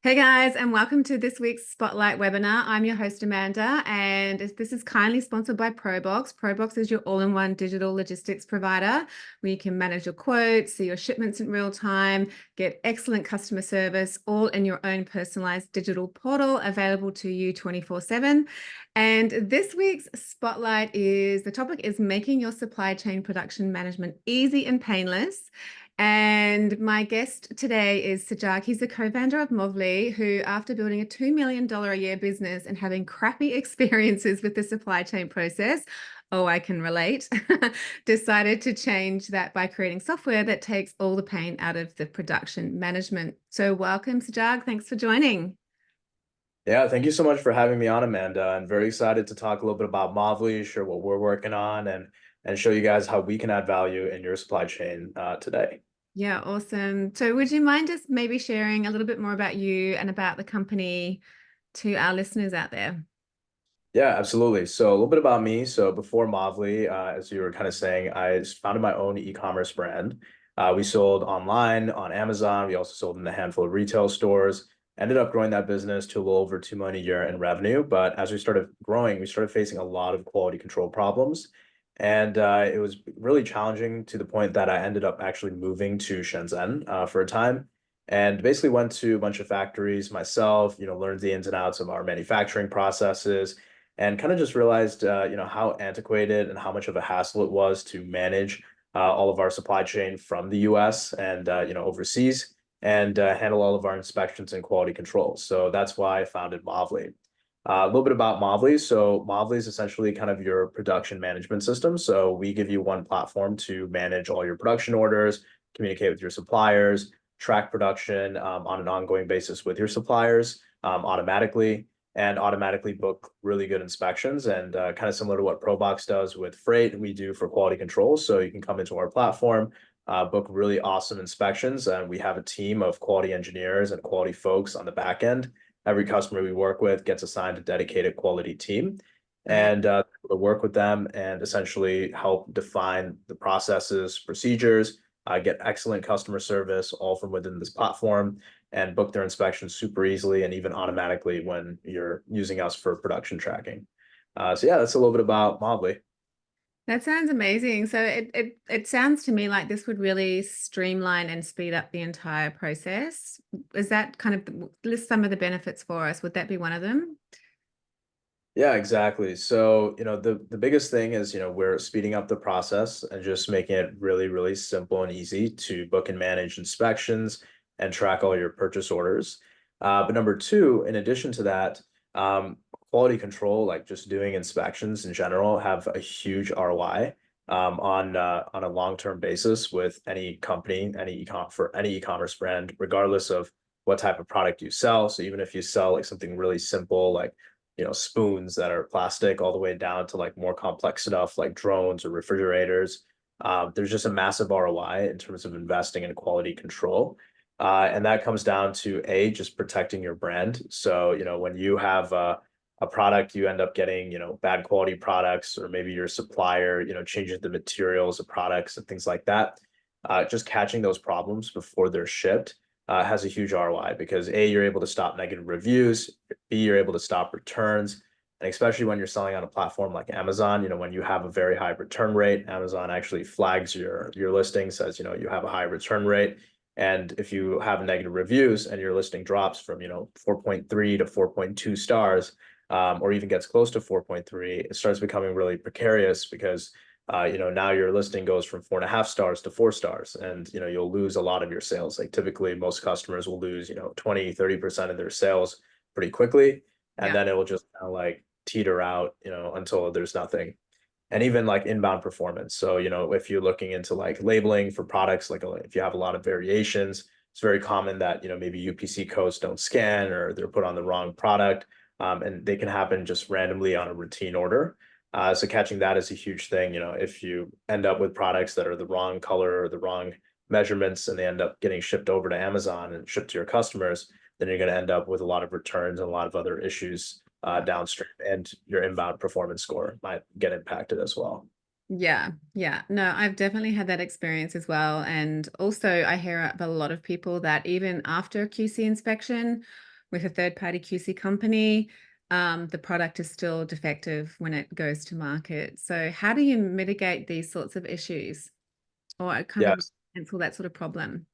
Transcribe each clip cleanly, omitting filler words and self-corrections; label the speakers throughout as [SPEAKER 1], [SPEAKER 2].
[SPEAKER 1] Hey guys, and welcome to this week's Spotlight webinar. I'm your host, Amanda, and this is kindly sponsored by Proboxx. Proboxx is your all-in-one digital logistics provider where you can manage your quotes, see your shipments in real time, get excellent customer service, all in your own personalized digital portal available to you 24/7. And this week's Spotlight the topic is making your supply chain production management easy and painless. And my guest today is Sajak. He's the co-founder of Movley, who, after building a $2 million a year business and having crappy experiences with the supply chain process, oh, I can relate, decided to change that by creating software that takes all the pain out of the production management. So welcome, Sajak. Thanks for joining.
[SPEAKER 2] Yeah, thank you so much for having me on, Amanda. I'm very excited to talk a little bit about Movley, share what we're working on, and show you guys how we can add value in your supply chain today.
[SPEAKER 1] Yeah, awesome. So would you mind just maybe sharing a little bit more about you and about the company to our listeners out there?
[SPEAKER 2] Yeah, absolutely. So a little bit about me. So before Movley, as you were kind of saying, I founded my own e-commerce brand. We sold online on Amazon. We also sold in a handful of retail stores. Ended up growing that business to a little over 2 million a year in revenue. But as we started growing, we started facing a lot of quality control problems. And it was really challenging to the point that I ended up actually moving to Shenzhen for a time and basically went to a bunch of factories myself, learned the ins and outs of our manufacturing processes and kind of just realized, how antiquated and how much of a hassle it was to manage all of our supply chain from the US and, overseas and handle all of our inspections and quality control. So that's why I founded Movley. A little bit about Movley. So Movley is essentially kind of your production management system. So we give you one platform to manage all your production orders, communicate with your suppliers, track production on an ongoing basis with your suppliers automatically, and automatically book really good inspections. And kind of similar to what Proboxx does with freight, we do for quality control. So you can come into our platform, book really awesome inspections, and we have a team of quality engineers and quality folks on the back end. Every customer we work with gets assigned a dedicated quality team
[SPEAKER 1] Right.
[SPEAKER 2] and work with them and essentially help define the processes, procedures, get excellent customer service all from within this platform and book their inspections super easily and even automatically when you're using us for production tracking. So yeah, that's a little bit about Mobley.
[SPEAKER 1] That sounds amazing. So it sounds to me like this would really streamline and speed up the entire process. Is that kind of list some of the benefits for us? Would that be one of them?
[SPEAKER 2] Yeah, exactly. So, the biggest thing is, we're speeding up the process and just making it really, really simple and easy to book and manage inspections and track all your purchase orders. But number two, in addition to that, quality control, like just doing inspections in general, have a huge ROI on a long-term basis with any company, for any e-commerce brand, regardless of what type of product you sell. So even if you sell like something really simple, like spoons that are plastic all the way down to like more complex stuff like drones or refrigerators. There's just a massive ROI in terms of investing in quality control. And that comes down to just protecting your brand. So, when you have a product, you end up getting, bad quality products, or maybe your supplier, changes the materials of products and things like that. Just catching those problems before they're shipped has a huge ROI because A, you're able to stop negative reviews, B, you're able to stop returns. And especially when you're selling on a platform like Amazon, when you have a very high return rate, Amazon actually flags your listing, says, you have a high return rate. And if you have negative reviews and your listing drops from, 4.3 to 4.2 stars, or even gets close to 4.3, it starts becoming really precarious because now your listing goes from 4.5 stars to 4 stars, and you'll lose a lot of your sales. Like typically most customers will lose 20-30% of their sales pretty quickly, and
[SPEAKER 1] Yeah.
[SPEAKER 2] then it will just kind of like teeter out until there's nothing. And even like inbound performance. So if you're looking into like labeling for products, like if you have a lot of variations, it's very common that maybe UPC codes don't scan or they're put on the wrong product, and they can happen just randomly on a routine order. So catching that is a huge thing. If you end up with products that are the wrong color or the wrong measurements and they end up getting shipped over to Amazon and shipped to your customers, then you're going to end up with a lot of returns and a lot of other issues downstream, and your inbound performance score might get impacted as well.
[SPEAKER 1] Yeah, yeah. No, I've definitely had that experience as well. And also, I hear of a lot of people that even after a QC inspection, with a third-party QC company, the product is still defective when it goes to market. So how do you mitigate these sorts of issues or kind
[SPEAKER 2] Yeah.
[SPEAKER 1] of cancel that sort of problem?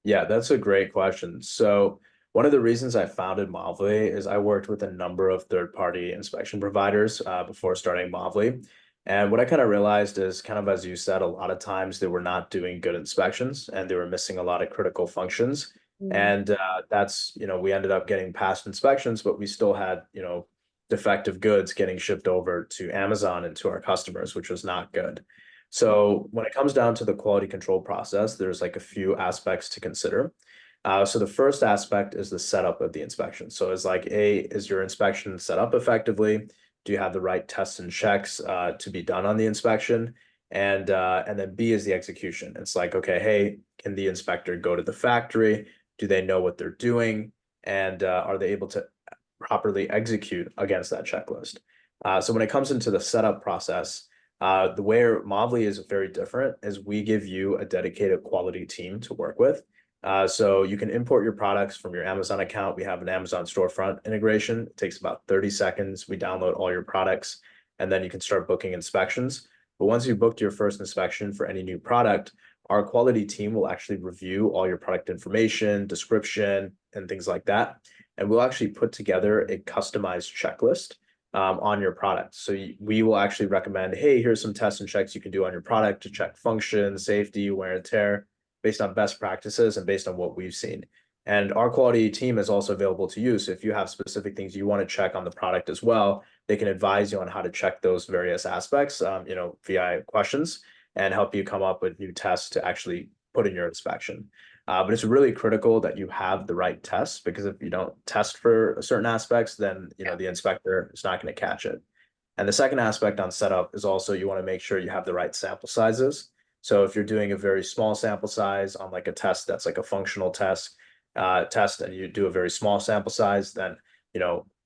[SPEAKER 2] Yeah, that's a great question. So one of the reasons I founded Movley is I worked with a number of third-party inspection providers before starting Movley. And what I kind of realized is kind of as you said, a lot of times they were not doing good inspections and they were missing a lot of critical functions.
[SPEAKER 1] Mm.
[SPEAKER 2] And that's, we ended up getting past inspections, but we still had, defective goods getting shipped over to Amazon and to our customers, which was not good. So when it comes down to the quality control process, there's like a few aspects to consider. So the first aspect is the setup of the inspection. So it's like A, is your inspection set up effectively? Do you have the right tests and checks to be done on the inspection? And then B is the execution. It's like, okay, hey, can the inspector go to the factory? Do they know what they're doing? And are they able to properly execute against that checklist? So when it comes into the setup process, the way Movley is very different is we give you a dedicated quality team to work with. So you can import your products from your Amazon account. We have an Amazon storefront integration. It takes about 30 seconds. We download all your products, and then you can start booking inspections. But once you've booked your first inspection for any new product, our quality team will actually review all your product information, description, and things like that. And we'll actually put together a customized checklist on your product. So we will actually recommend, hey, here's some tests and checks you can do on your product to check function, safety, wear and tear, based on best practices and based on what we've seen. And our quality team is also available to you. So if you have specific things you want to check on the product as well, they can advise you on how to check those various aspects, via questions and help you come up with new tests to actually put in your inspection. But it's really critical that you have the right tests because if you don't test for certain aspects, then the inspector is not going to catch it. And the second aspect on setup is also you want to make sure you have the right sample sizes. So if you're doing a very small sample size on like a test that's like a functional test, and you do a very small sample size, then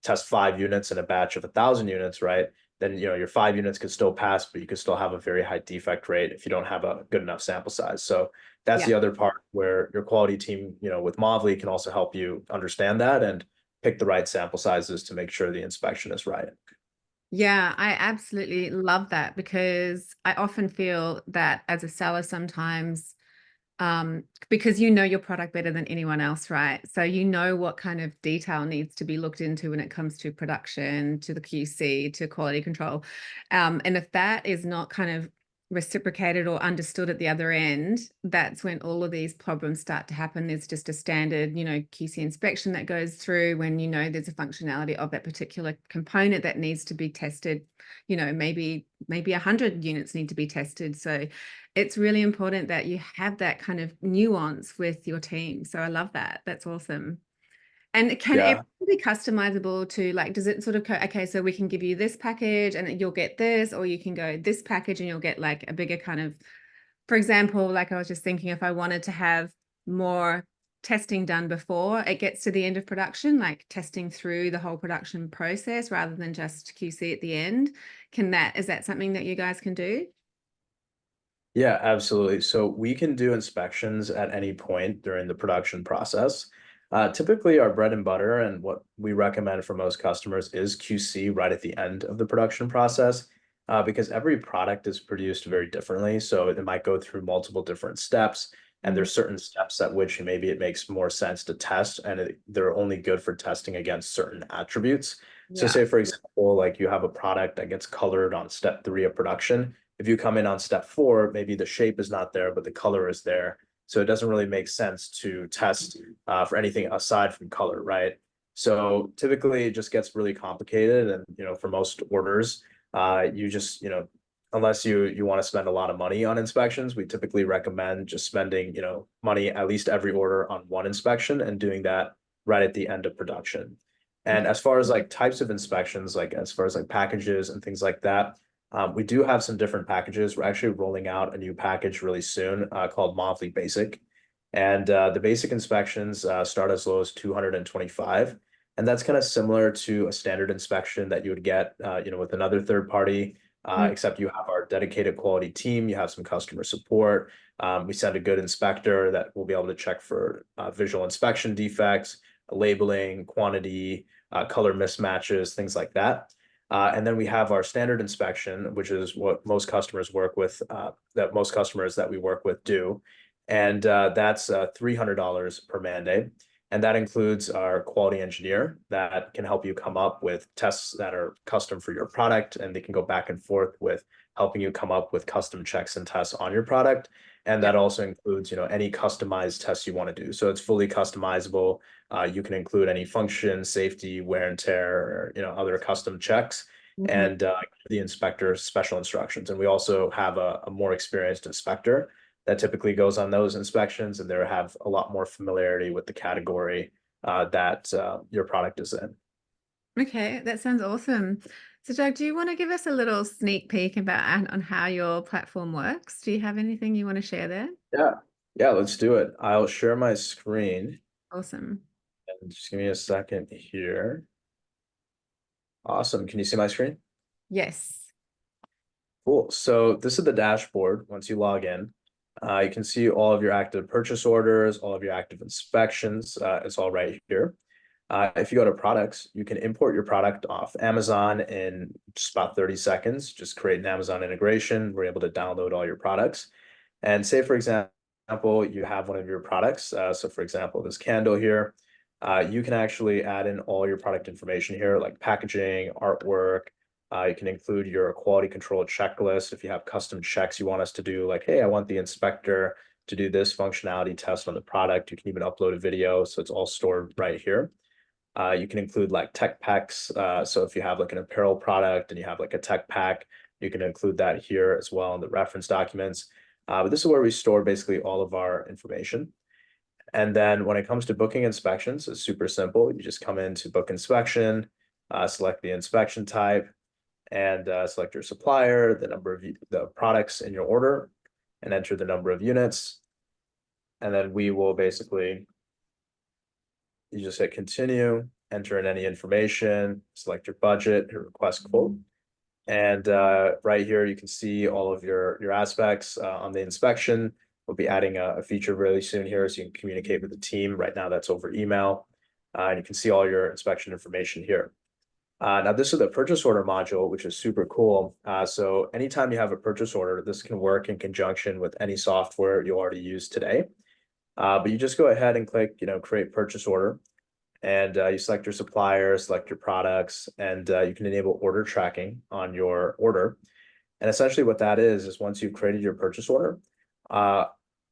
[SPEAKER 2] test 5 units in a batch of 1,000 units, right? Then your 5 units could still pass, but you could still have a very high defect rate if you don't have a good enough sample size. So that's
[SPEAKER 1] Yeah.
[SPEAKER 2] the other part where your quality team, with Movley can also help you understand that and pick the right sample sizes to make sure the inspection is right.
[SPEAKER 1] Yeah, I absolutely love that because I often feel that as a seller sometimes, because you know your product better than anyone else, right? So you know what kind of detail needs to be looked into when it comes to production, to the QC, to quality control. And if that is not kind of reciprocated or understood at the other end, that's when all of these problems start to happen. There's just a standard, QC inspection that goes through when there's a functionality of that particular component that needs to be tested. Maybe 100 units need to be tested. So it's really important that you have that kind of nuance with your team. So I love that. That's awesome. And can
[SPEAKER 2] Yeah.
[SPEAKER 1] everything be customizable to like, does it sort of, okay, so we can give you this package and you'll get this, or you can go this package and you'll get like a bigger kind of, for example, like I was just thinking if I wanted to have more testing done before it gets to the end of production, like testing through the whole production process rather than just QC at the end, is that something that you guys can do?
[SPEAKER 2] Yeah, absolutely. So we can do inspections at any point during the production process. Typically, our bread and butter and what we recommend for most customers is QC right at the end of the production process, because every product is produced very differently. So it might go through multiple different steps, and
[SPEAKER 1] Mm.
[SPEAKER 2] there's certain steps at which maybe it makes more sense to test, and they're only good for testing against certain attributes. So
[SPEAKER 1] Yeah.
[SPEAKER 2] say, for example, like you have a product that gets colored on step 3 of production. If you come in on step 4, maybe the shape is not there, but the color is there. So it doesn't really make sense to test for anything aside from color, right? So typically it just gets really complicated. And, for most orders, you just, unless you want to spend a lot of money on inspections, we typically recommend just spending, money at least every order on one inspection and doing that right at the end of production. And
[SPEAKER 1] Okay.
[SPEAKER 2] as far as like types of inspections, like as far as like packages and things like that, we do have some different packages. We're actually rolling out a new package really soon called Movley Basic. And the basic inspections start as low as 225. And that's kind of similar to a standard inspection that you would get, with another third party,
[SPEAKER 1] Mm.
[SPEAKER 2] except you have our dedicated quality team, you have some customer support. We send a good inspector that will be able to check for visual inspection defects, labeling, quantity, color mismatches, things like that. And then we have our standard inspection, which is what most customers work with, that most customers that we work with do. And that's $300 per man day. And that includes our quality engineer that can help you come up with tests that are custom for your product. And they can go back and forth with helping you come up with custom checks and tests on your product. And
[SPEAKER 1] Yeah.
[SPEAKER 2] that also includes, any customized tests you want to do. So it's fully customizable. You can include any function, safety, wear and tear, or, other custom checks,
[SPEAKER 1] Mhm.
[SPEAKER 2] and the inspector special instructions. And we also have a more experienced inspector that typically goes on those inspections, and they have a lot more familiarity with the category that your product is in.
[SPEAKER 1] Okay, that sounds awesome. So, Doug, do you want to give us a little sneak peek about on how your platform works? Do you have anything you want to share there?
[SPEAKER 2] Yeah, yeah, let's do it. I'll share my screen,
[SPEAKER 1] Awesome.
[SPEAKER 2] and just give me a second here. Awesome. Can you see my screen?
[SPEAKER 1] Yes.
[SPEAKER 2] Cool. So this is the dashboard. Once you log in, you can see all of your active purchase orders, all of your active inspections. It's all right here. If you go to products, you can import your product off Amazon in just about 30 seconds. Just create an Amazon integration. We're able to download all your products. And say, for example, you have one of your products. So for example, this candle here, you can actually add in all your product information here, like packaging, artwork. You can include your quality control checklist. If you have custom checks you want us to do, like, hey, I want the inspector to do this functionality test on the product. You can even upload a video. So it's all stored right here. You can include like tech packs. So if you have like an apparel product and you have like a tech pack, you can include that here as well in the reference documents. But this is where we store basically all of our information. And then when it comes to booking inspections, it's super simple. You just come into book inspection, select the inspection type, and select your supplier, the number of the products in your order, and enter the number of units. And then we will basically, you just hit continue, enter in any information, select your budget, your request quote. And right here, you can see all of your aspects on the inspection. We'll be adding a feature really soon here so you can communicate with the team. Right now, that's over email. And you can see all your inspection information here. Now, this is the purchase order module, which is super cool. So anytime you have a purchase order, this can work in conjunction with any software you already use today. But you just go ahead and click, create purchase order. And you select your supplier, select your products, and you can enable order tracking on your order. And essentially what that is once you've created your purchase order, uh,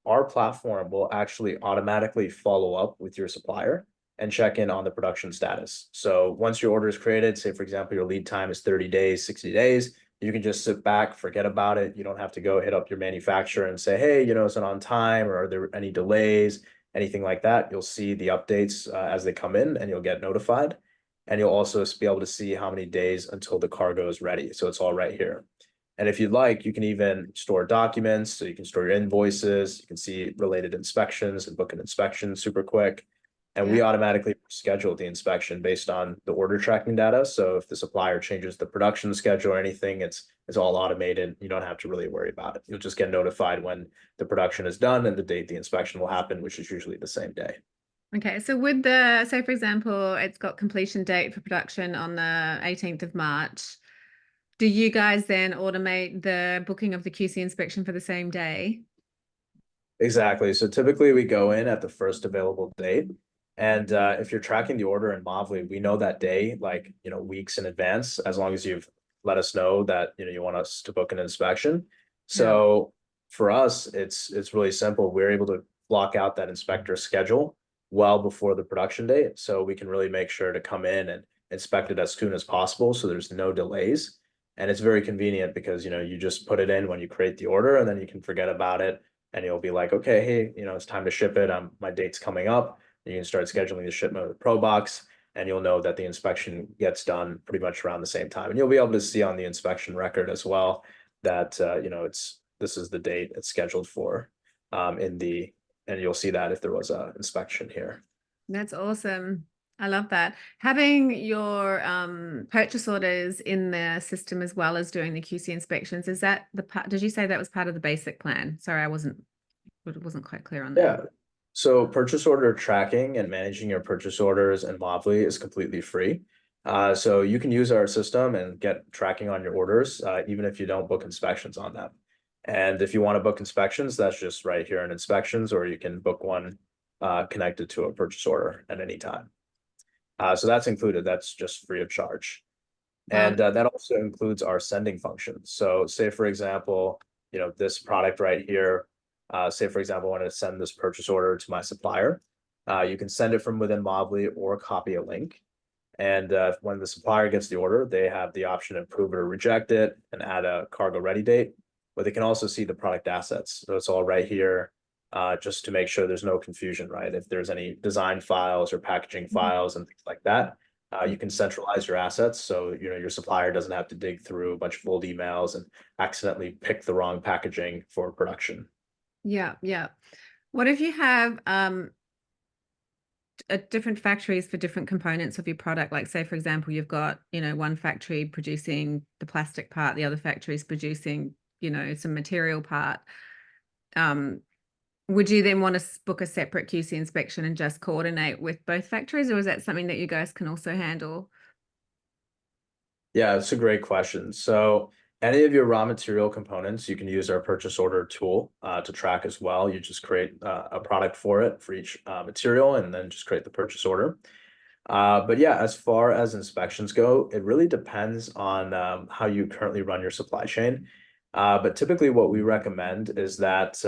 [SPEAKER 2] our platform will actually automatically follow up with your supplier and check in on the production status. So once your order is created, say for example, your lead time is 30 days, 60 days, you can just sit back, forget about it. You don't have to go hit up your manufacturer and say, hey, is it on time, or are there any delays? Anything like that, you'll see the updates as they come in and you'll get notified. And you'll also be able to see how many days until the cargo is ready. So it's all right here. And if you'd like, you can even store documents. So you can store your invoices. You can see related inspections and book an inspection super quick. And
[SPEAKER 1] Yeah.
[SPEAKER 2] we automatically schedule the inspection based on the order tracking data. So if the supplier changes the production schedule or anything, it's all automated. You don't have to really worry about it. You'll just get notified when the production is done and the date the inspection will happen, which is usually the same day.
[SPEAKER 1] Okay, so with the, say for example, it's got completion date for production on the 18th of March. Do you guys then automate the booking of the QC inspection for the same day?
[SPEAKER 2] Exactly. So typically we go in at the first available date. And if you're tracking the order in Movley, we know that day, like, weeks in advance, as long as you've let us know that, you want us to book an inspection.
[SPEAKER 1] Yeah.
[SPEAKER 2] So for us, it's really simple. We're able to block out that inspector schedule well before the production date. So we can really make sure to come in and inspect it as soon as possible. So there's no delays. And it's very convenient because, you just put it in when you create the order and then you can forget about it and you'll be like, okay, hey, it's time to ship it. My date's coming up. You can start scheduling the shipment with Proboxx, and you'll know that the inspection gets done pretty much around the same time. And you'll be able to see on the inspection record as well that this is the date it's scheduled for, and you'll see that if there was an inspection here.
[SPEAKER 1] That's awesome. I love that. Having your purchase orders in the system as well as doing the QC inspections, is that the part, did you say that was part of the basic plan? Sorry, I wasn't quite clear on that.
[SPEAKER 2] Yeah. So purchase order tracking and managing your purchase orders in Movley is completely free. So you can use our system and get tracking on your orders, even if you don't book inspections on them. And if you want to book inspections, that's just right here in inspections, or you can book one connected to a purchase order at any time. So that's included. That's just free of charge.
[SPEAKER 1] Wow.
[SPEAKER 2] And that also includes our sending function. So say, for example, this product right here, say, for example, I want to send this purchase order to my supplier. You can send it from within Mobly or copy a link. And when the supplier gets the order, they have the option to approve it or reject it and add a cargo ready date. But they can also see the product assets. So it's all right here, just to make sure there's no confusion, right? If there's any design files or packaging files and things like that, you can centralize your assets. So, your supplier doesn't have to dig through a bunch of old emails and accidentally pick the wrong packaging for production.
[SPEAKER 1] Yeah, yeah. What if you have different factories for different components of your product? Like, say, for example, you've got, one factory producing the plastic part, the other factory is producing, some material part. Would you then want to book a separate QC inspection and just coordinate with both factories, or is that something that you guys can also handle?
[SPEAKER 2] Yeah, it's a great question. So any of your raw material components, you can use our purchase order tool to track as well. You just create a product for it for each material and then just create the purchase order. But yeah, as far as inspections go, it really depends on how you currently run your supply chain. But typically what we recommend is that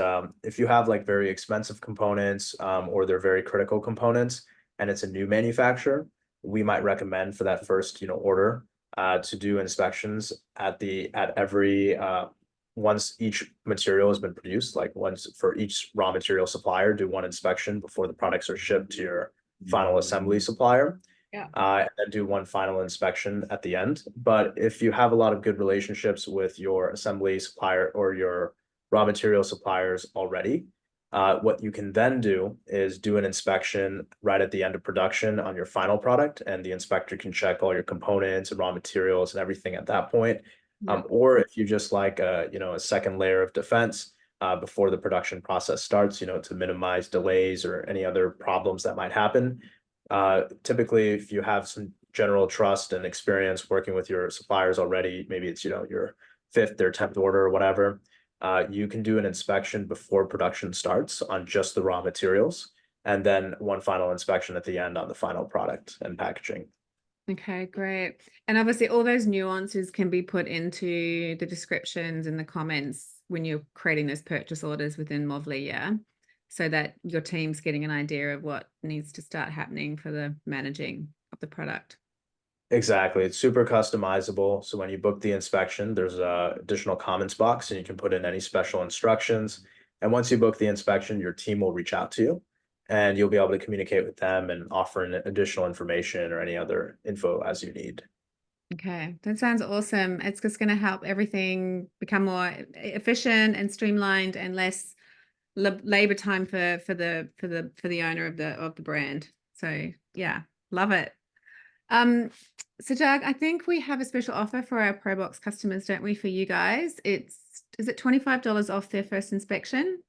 [SPEAKER 2] if you have like very expensive components or they're very critical components and it's a new manufacturer, we might recommend for that first, order to do inspections at every once each material has been produced, like once for each raw material supplier, do one inspection before the products are shipped to your final assembly supplier.
[SPEAKER 1] Yeah.
[SPEAKER 2] And then do one final inspection at the end. But if you have a lot of good relationships with your assembly supplier or your raw material suppliers already, what you can then do is do an inspection right at the end of production on your final product, and the inspector can check all your components and raw materials and everything at that point.
[SPEAKER 1] Yeah.
[SPEAKER 2] Or if you just like a second layer of defense before the production process starts, to minimize delays or any other problems that might happen. Typically, if you have some general trust and experience working with your suppliers already, maybe it's, your fifth or 10th order or whatever, you can do an inspection before production starts on just the raw materials, and then one final inspection at the end on the final product and packaging.
[SPEAKER 1] Okay, great. And obviously all those nuances can be put into the descriptions and the comments when you're creating those purchase orders within Movley, yeah? So that your team's getting an idea of what needs to start happening for the managing of the product.
[SPEAKER 2] Exactly. It's super customizable. So when you book the inspection, there's a additional comments box and you can put in any special instructions. And once you book the inspection, your team will reach out to you and you'll be able to communicate with them and offer additional information or any other info as you need.
[SPEAKER 1] Okay, that sounds awesome. It's just going to help everything become more efficient and streamlined and less labor time for the owner of the brand. So yeah, love it. So Doug, I think we have a special offer for our Proboxx customers, don't we, for you guys? Is it $25 off their first inspection?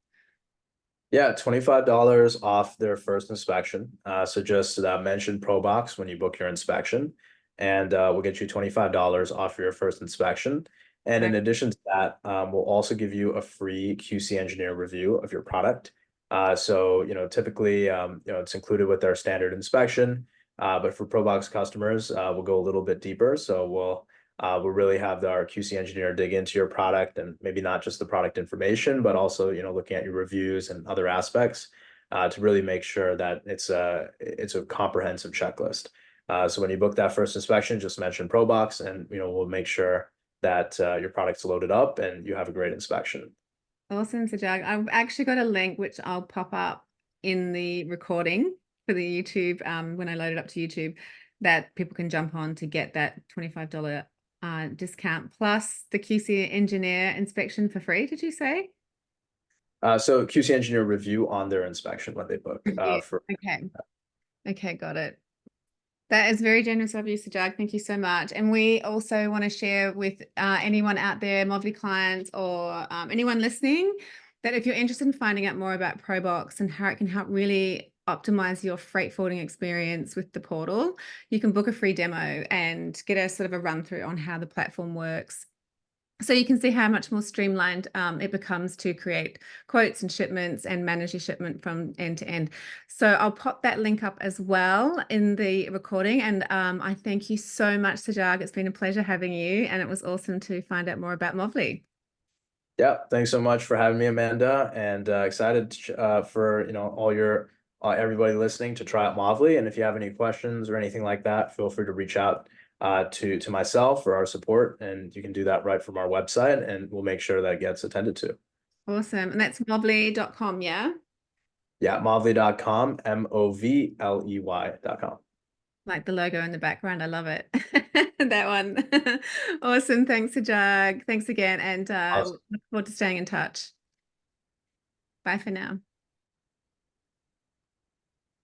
[SPEAKER 2] Yeah, $25 off their first inspection. So just mention Proboxx when you book your inspection, and we'll get you $25 off your first inspection. And in
[SPEAKER 1] Okay.
[SPEAKER 2] addition to that, we'll also give you a free QC engineer review of your product. So typically, it's included with our standard inspection. But for Proboxx customers, we'll go a little bit deeper. So we'll really have our QC engineer dig into your product and maybe not just the product information, but also, looking at your reviews and other aspects to really make sure that it's a comprehensive checklist. So when you book that first inspection, just mention Proboxx and, we'll make sure that your product's loaded up and you have a great inspection.
[SPEAKER 1] Awesome, so Doug. I've actually got a link which I'll pop up in the recording for the YouTube when I load it up to YouTube that people can jump on to get that $25 discount plus the QC engineer inspection for free, did you say?
[SPEAKER 2] So QC engineer review on their inspection when they book
[SPEAKER 1] Review.
[SPEAKER 2] for.
[SPEAKER 1] Okay. Okay, got it. That is very generous of you, Sajag. Thank you so much. And we also want to share with anyone out there, Movley clients or anyone listening, that if you're interested in finding out more about Proboxx and how it can help really optimize your freight forwarding experience with the portal, you can book a free demo and get a sort of a run through on how the platform works. So you can see how much more streamlined it becomes to create quotes and shipments and manage your shipment from end to end. So I'll pop that link up as well in the recording. And I thank you so much, Sajag. It's been a pleasure having you, and it was awesome to find out more about Movley.
[SPEAKER 2] Yeah, thanks so much for having me, Amanda, and excited for all your everybody listening to try out Movley. And if you have any questions or anything like that, feel free to reach out to myself or our support, and you can do that right from our website, and we'll make sure that gets attended to.
[SPEAKER 1] Awesome. And that's movley.com, yeah?
[SPEAKER 2] Yeah, Movley.com, Movley.com.
[SPEAKER 1] Like the logo in the background. I love it. That one. Awesome. Thanks, Sajag. Thanks again. And
[SPEAKER 2] Awesome.
[SPEAKER 1] look forward to staying in touch. Bye for now.